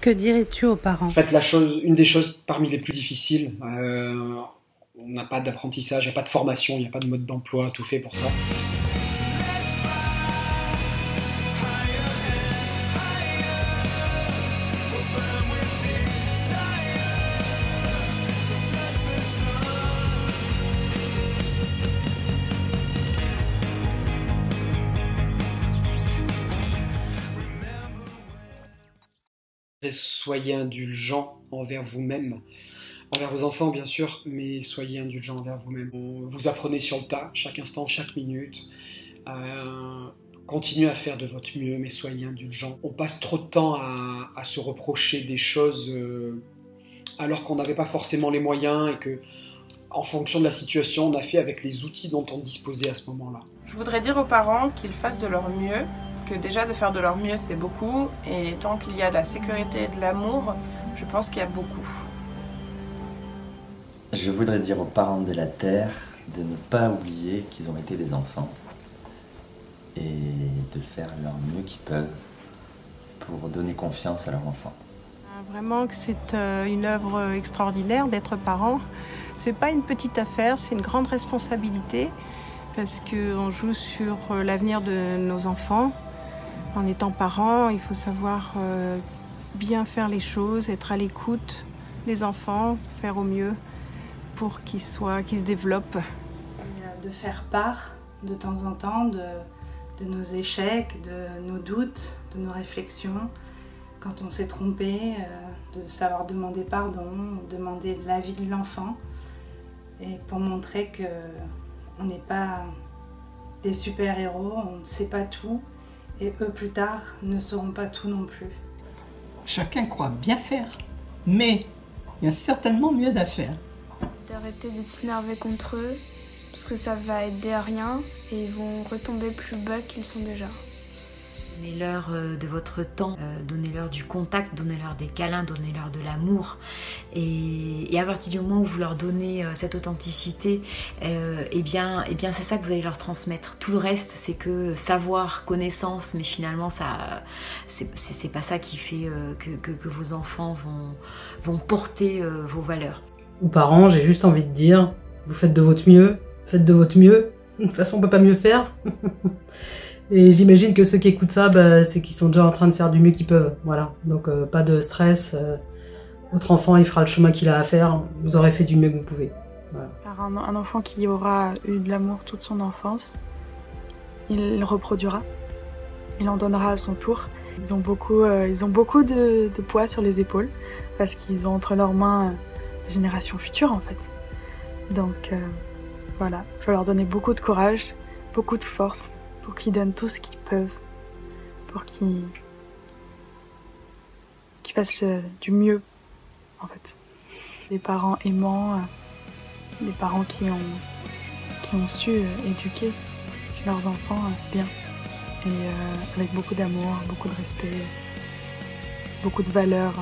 Que dirais-tu aux parents? En fait, une des choses parmi les plus difficiles, on n'a pas d'apprentissage, il n'y a pas de formation, il n'y a pas de mode d'emploi, tout fait pour ça. Soyez indulgents envers vous-même, envers vos enfants bien sûr, mais soyez indulgents envers vous-même. Vous apprenez sur le tas, chaque instant, chaque minute. Euh, Continuez à faire de votre mieux, mais soyez indulgents. On passe trop de temps à se reprocher des choses alors qu'on n'avait pas forcément les moyens et que, en fonction de la situation, on a fait avec les outils dont on disposait à ce moment-là. Je voudrais dire aux parents qu'ils fassent de leur mieux, que déjà de faire de leur mieux c'est beaucoup, et tant qu'il y a de la sécurité et de l'amour, je pense qu'il y a beaucoup. Je voudrais dire aux parents de la Terre de ne pas oublier qu'ils ont été des enfants et de faire leur mieux qu'ils peuvent pour donner confiance à leurs enfants. Vraiment que c'est une œuvre extraordinaire d'être parent. C'est pas une petite affaire, c'est une grande responsabilité parce qu'on joue sur l'avenir de nos enfants. En étant parent, il faut savoir bien faire les choses, être à l'écoute des enfants, faire au mieux pour qu'ils se développent. De faire part de temps en temps de nos échecs, de nos doutes, de nos réflexions. Quand on s'est trompé, de savoir demander pardon, demander l'avis de l'enfant, et pour montrer qu'on n'est pas des super-héros, on ne sait pas tout, et eux plus tard ne sauront pas tout non plus. Chacun croit bien faire, mais il y a certainement mieux à faire. D'arrêter de s'énerver contre eux, parce que ça va aider à rien, et ils vont retomber plus bas qu'ils sont déjà. Donnez-leur de votre temps, donnez-leur du contact, donnez-leur des câlins, donnez-leur de l'amour. Et à partir du moment où vous leur donnez cette authenticité, eh bien c'est ça que vous allez leur transmettre. Tout le reste, c'est que savoir, connaissance, mais finalement, c'est pas ça qui fait que vos enfants vont porter vos valeurs. Aux parents, j'ai juste envie de dire, vous faites de votre mieux, faites de votre mieux. De toute façon, on peut pas mieux faire. Et j'imagine que ceux qui écoutent ça, c'est qu'ils sont déjà en train de faire du mieux qu'ils peuvent. Voilà, donc pas de stress. Votre enfant, il fera le chemin qu'il a à faire. Vous aurez fait du mieux que vous pouvez. Voilà. Car un enfant qui aura eu de l'amour toute son enfance, il le reproduira. Il en donnera à son tour. Ils ont beaucoup de poids sur les épaules parce qu'ils ont entre leurs mains la génération future en fait. Donc voilà, je vais leur donner beaucoup de courage, beaucoup de force, pour qu'ils donnent tout ce qu'ils peuvent, pour qu'ils fassent du mieux, en fait. Des parents aimants, des parents qui ont su éduquer leurs enfants bien, et avec beaucoup d'amour, beaucoup de respect, beaucoup de valeurs.